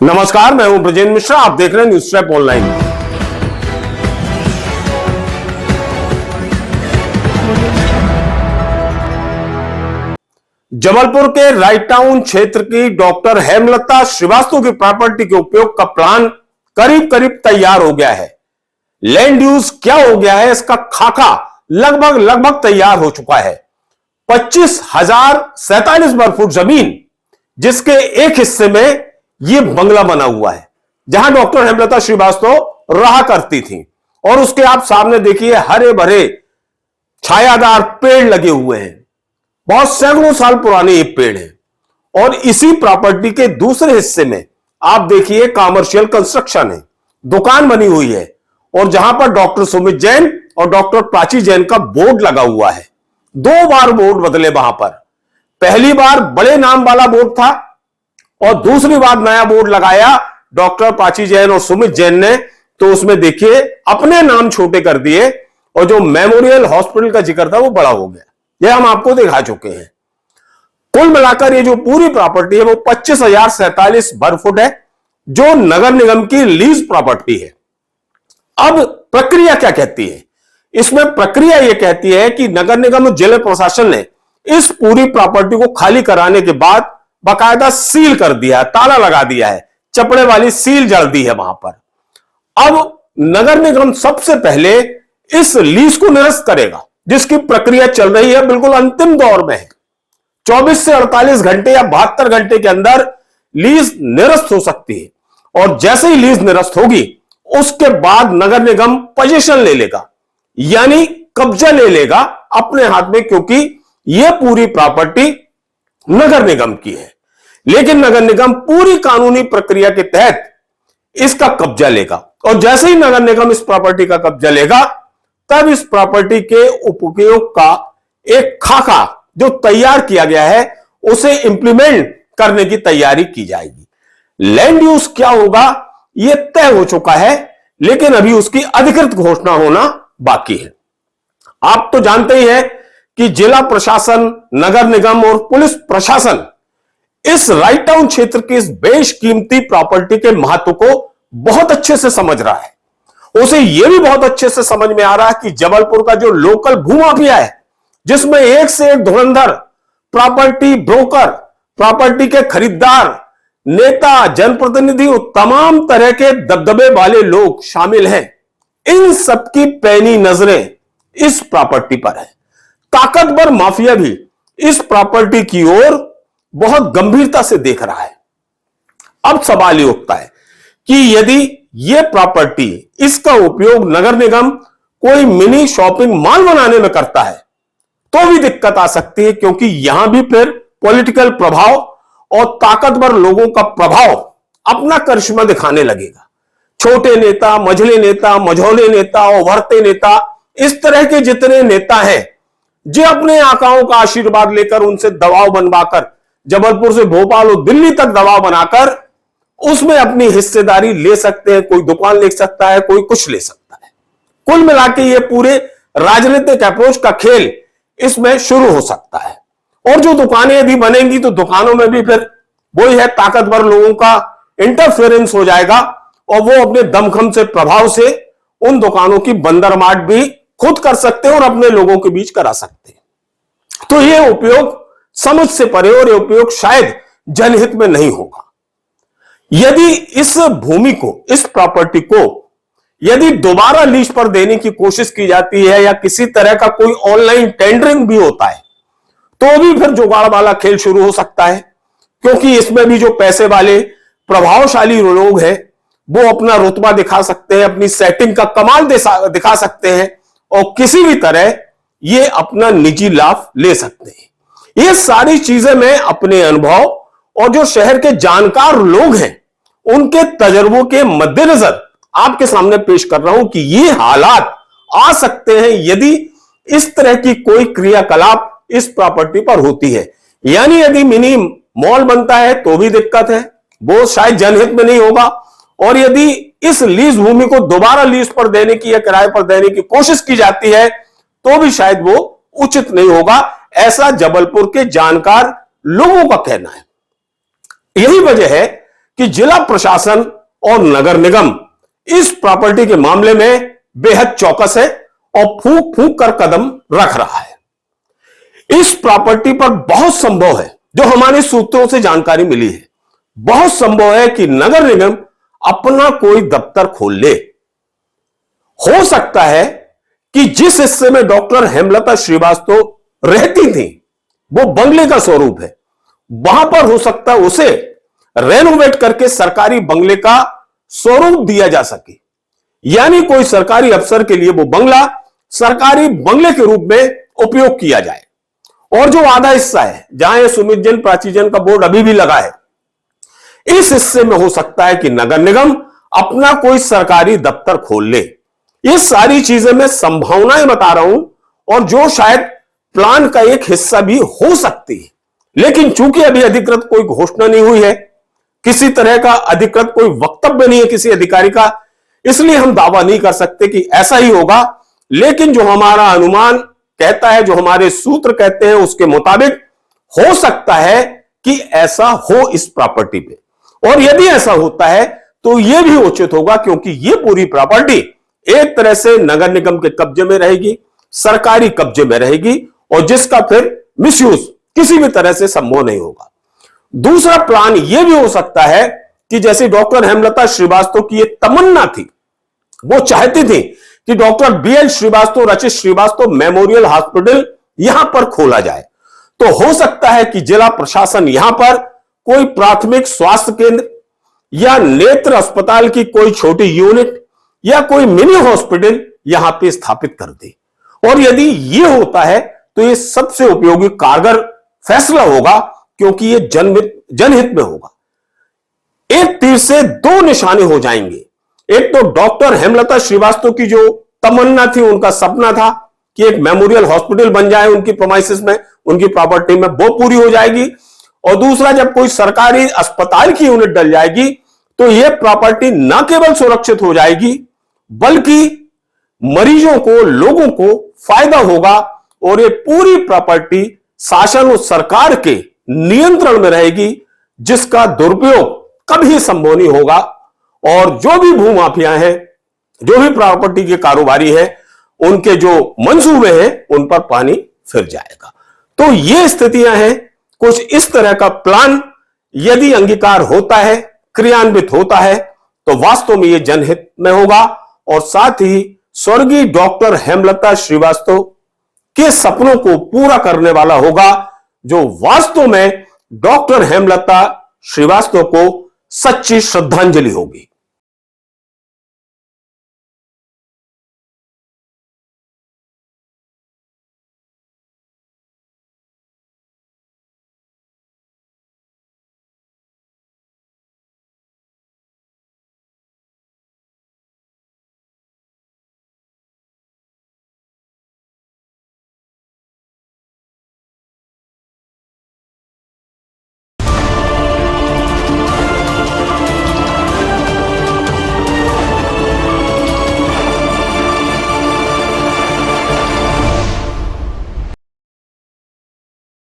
नमस्कार, मैं हूं ब्रजेंद्र मिश्रा। आप देख रहे हैं न्यूज ट्रैप ऑनलाइन। जबलपुर के राइट टाउन क्षेत्र की डॉक्टर हेमलता श्रीवास्तव की प्रॉपर्टी के उपयोग का प्लान करीब करीब तैयार हो गया है। लैंड यूज क्या हो गया है, इसका खाका लगभग तैयार हो चुका है। 25,047 वर्ग फुट जमीन, जिसके एक हिस्से में यह बंगला बना हुआ है जहां डॉक्टर हेमलता श्रीवास्तव रहा करती थी। और उसके आप सामने देखिए, हरे भरे छायादार पेड़ लगे हुए हैं। बहुत सैकड़ों साल पुराने ये पेड़ हैं। और इसी प्रॉपर्टी के दूसरे हिस्से में आप देखिए, कॉमर्शियल कंस्ट्रक्शन है, दुकान बनी हुई है। और जहां पर डॉक्टर सुमित जैन और डॉक्टर प्राची जैन का बोर्ड लगा हुआ है। 2 बार बोर्ड बदले वहां पर। पहली बार बड़े नाम वाला बोर्ड था और दूसरी बार नया बोर्ड लगाया डॉक्टर प्राची जैन और सुमित जैन ने, तो उसमें देखिए अपने नाम छोटे कर दिए और जो मेमोरियल हॉस्पिटल का जिक्र था वो बड़ा हो गया। यह हम आपको दिखा चुके हैं। कुल मिलाकर ये जो पूरी प्रॉपर्टी है वो 25,047 वर्ग फुट है, जो नगर निगम की लीज प्रॉपर्टी है। अब प्रक्रिया क्या कहती है इसमें? प्रक्रिया यह कहती है कि नगर निगम और जिला प्रशासन ने इस पूरी प्रॉपर्टी को खाली कराने के बाद बाकायदा सील कर दिया है, ताला लगा दिया है, चपड़े वाली सील जड़ दी है वहां पर। अब नगर निगम सबसे पहले इस लीज को निरस्त करेगा, जिसकी प्रक्रिया चल रही है, बिल्कुल अंतिम दौर में है। 24 से 48 घंटे या 72 घंटे के अंदर लीज निरस्त हो सकती है। और जैसे ही लीज निरस्त होगी उसके बाद नगर निगम पोजीशन ले लेगा, यानी कब्जा ले लेगा अपने हाथ में, क्योंकि यह पूरी प्रॉपर्टी नगर निगम की है। लेकिन नगर निगम पूरी कानूनी प्रक्रिया के तहत इसका कब्जा लेगा। और जैसे ही नगर निगम इस प्रॉपर्टी का कब्जा लेगा, तब इस प्रॉपर्टी के उपयोग का एक खाका जो तैयार किया गया है उसे इंप्लीमेंट करने की तैयारी की जाएगी। लैंड यूज क्या होगा यह तय हो चुका है, लेकिन अभी उसकी अधिकृत घोषणा होना बाकी है। आप तो जानते ही हैं कि जिला प्रशासन, नगर निगम और पुलिस प्रशासन इस राइट टाउन क्षेत्र की इस बेशकीमती प्रॉपर्टी के महत्व को बहुत अच्छे से समझ रहा है। उसे यह भी बहुत अच्छे से समझ में आ रहा है कि जबलपुर का जो लोकल भूमाफिया है, जिसमें एक से एक धुरंधर प्रॉपर्टी ब्रोकर, प्रॉपर्टी के खरीदार, नेता, जनप्रतिनिधि और तमाम तरह के दबदबे वाले लोग शामिल हैं, इन सबकी पैनी नजरें इस प्रॉपर्टी पर है। ताकतवर माफिया भी इस प्रॉपर्टी की ओर बहुत गंभीरता से देख रहा है। अब सवाल यह उठता है कि यदि यह प्रॉपर्टी, इसका उपयोग नगर निगम कोई मिनी शॉपिंग मॉल बनाने में करता है तो भी दिक्कत आ सकती है, क्योंकि यहां भी फिर पॉलिटिकल प्रभाव और ताकतवर लोगों का प्रभाव अपना करिश्मा दिखाने लगेगा। छोटे नेता, मझले नेता, मझौले नेता, उभरते नेता, इस तरह के जितने नेता हैं जो अपने आकाओं का आशीर्वाद लेकर उनसे दबाव बनवाकर, जबलपुर से भोपाल और दिल्ली तक दबाव बनाकर उसमें अपनी हिस्सेदारी ले सकते हैं। कोई दुकान ले सकता है, कोई कुछ ले सकता है। कुल मिलाकर ये पूरे राजनीतिक अप्रोच का खेल इसमें शुरू हो सकता है। और जो दुकानें यदि बनेंगी तो दुकानों में भी फिर वही है, ताकतवर लोगों का इंटरफेरेंस हो जाएगा और वो अपने दमखम से, प्रभाव से उन दुकानों की बंदरमाट भी खुद कर सकते हैं और अपने लोगों के बीच करा सकते हैं। तो ये उपयोग समझ से परे और ये उपयोग शायद जनहित में नहीं होगा। यदि इस भूमि को, इस प्रॉपर्टी को यदि दोबारा लीज पर देने की कोशिश की जाती है या किसी तरह का कोई ऑनलाइन टेंडरिंग भी होता है, तो भी फिर जुगाड़ वाला खेल शुरू हो सकता है। क्योंकि इसमें भी जो पैसे वाले प्रभावशाली लोग हैं वो अपना रुतबा दिखा सकते हैं, अपनी सेटिंग का कमाल दिखा सकते हैं और किसी भी तरह ये अपना निजी लाभ ले सकते हैं। ये सारी चीजें मैं अपने अनुभव और जो शहर के जानकार लोग हैं उनके तजर्बों के मद्देनजर आपके सामने पेश कर रहा हूं कि ये हालात आ सकते हैं यदि इस तरह की कोई क्रियाकलाप इस प्रॉपर्टी पर होती है। यानी यदि मिनी मॉल बनता है तो भी दिक्कत है, वो शायद जनहित में नहीं होगा। और यदि इस लीज भूमि को दोबारा लीज पर देने की या किराए पर देने की कोशिश की जाती है तो भी शायद वो उचित नहीं होगा, ऐसा जबलपुर के जानकार लोगों का कहना है। यही वजह है कि जिला प्रशासन और नगर निगम इस प्रॉपर्टी के मामले में बेहद चौकस है और फूंक फूंक कर कदम रख रहा है। इस प्रॉपर्टी पर बहुत संभव है, जो हमारे सूत्रों से जानकारी मिली है, बहुत संभव है कि नगर निगम अपना कोई दफ्तर खोल ले। हो सकता है कि जिस हिस्से में डॉक्टर हेमलता श्रीवास्तव रहती थी वो बंगले का स्वरूप है, वहां पर हो सकता है उसे रेनोवेट करके सरकारी बंगले का स्वरूप दिया जा सके, यानी कोई सरकारी अफसर के लिए वो बंगला सरकारी बंगले के रूप में उपयोग किया जाए। और जो आधा हिस्सा है जहां सुमित जैन प्राची जैन का बोर्ड अभी भी लगा है, इस हिस्से में हो सकता है कि नगर निगम अपना कोई सरकारी दफ्तर खोल ले। ये सारी चीजें मैं संभावनाएं बता रहा हूं और जो शायद प्लान का एक हिस्सा भी हो सकती है, लेकिन चूंकि अभी अधिकृत कोई घोषणा नहीं हुई है, किसी तरह का अधिकृत कोई वक्तव्य नहीं है किसी अधिकारी का, इसलिए हम दावा नहीं कर सकते कि ऐसा ही होगा। लेकिन जो हमारा अनुमान कहता है, जो हमारे सूत्र कहते हैं, उसके मुताबिक हो सकता है कि ऐसा हो इस प्रॉपर्टी पे। और यदि ऐसा होता है तो यह भी उचित होगा, क्योंकि यह पूरी प्रॉपर्टी एक तरह से नगर निगम के कब्जे में रहेगी, सरकारी कब्जे में रहेगी, और जिसका फिर मिसयूज किसी भी तरह से संभव नहीं होगा। दूसरा प्लान यह भी हो सकता है कि जैसे डॉक्टर हेमलता श्रीवास्तव की यह तमन्ना थी, वो चाहती थी कि डॉक्टर बीएल श्रीवास्तव रचित श्रीवास्तव मेमोरियल हॉस्पिटल यहां पर खोला जाए, तो हो सकता है कि जिला प्रशासन यहां पर कोई प्राथमिक स्वास्थ्य केंद्र या नेत्र अस्पताल की कोई छोटी यूनिट या कोई मिनी हॉस्पिटल यहां पे स्थापित कर दे। और यदि यह होता है तो यह सबसे उपयोगी कारगर फैसला होगा, क्योंकि यह जनहित में होगा। एक तीर से दो निशाने हो जाएंगे। एक तो डॉक्टर हेमलता श्रीवास्तव की जो तमन्ना थी, उनका सपना था कि एक मेमोरियल हॉस्पिटल बन जाए उनकी प्रोमाइसेस में, उनकी प्रॉपर्टी में, वो पूरी हो जाएगी। और दूसरा, जब कोई सरकारी अस्पताल की यूनिट डल जाएगी तो यह प्रॉपर्टी न केवल सुरक्षित हो जाएगी, बल्कि मरीजों को, लोगों को फायदा होगा, और ये पूरी प्रॉपर्टी शासन और सरकार के नियंत्रण में रहेगी, जिसका दुरुपयोग कभी संभव नहीं होगा। और जो भी भूमाफिया हैं, जो भी प्रॉपर्टी के कारोबारी हैं, उनके जो मंसूबे हैं उन पर पानी फिर जाएगा। तो ये स्थितियां हैं। कुछ इस तरह का प्लान यदि अंगीकार होता है, क्रियान्वित होता है, तो वास्तव में यह जनहित में होगा, और साथ ही स्वर्गीय डॉक्टर हेमलता श्रीवास्तव के सपनों को पूरा करने वाला होगा, जो वास्तव में डॉक्टर हेमलता श्रीवास्तव को सच्ची श्रद्धांजलि होगी।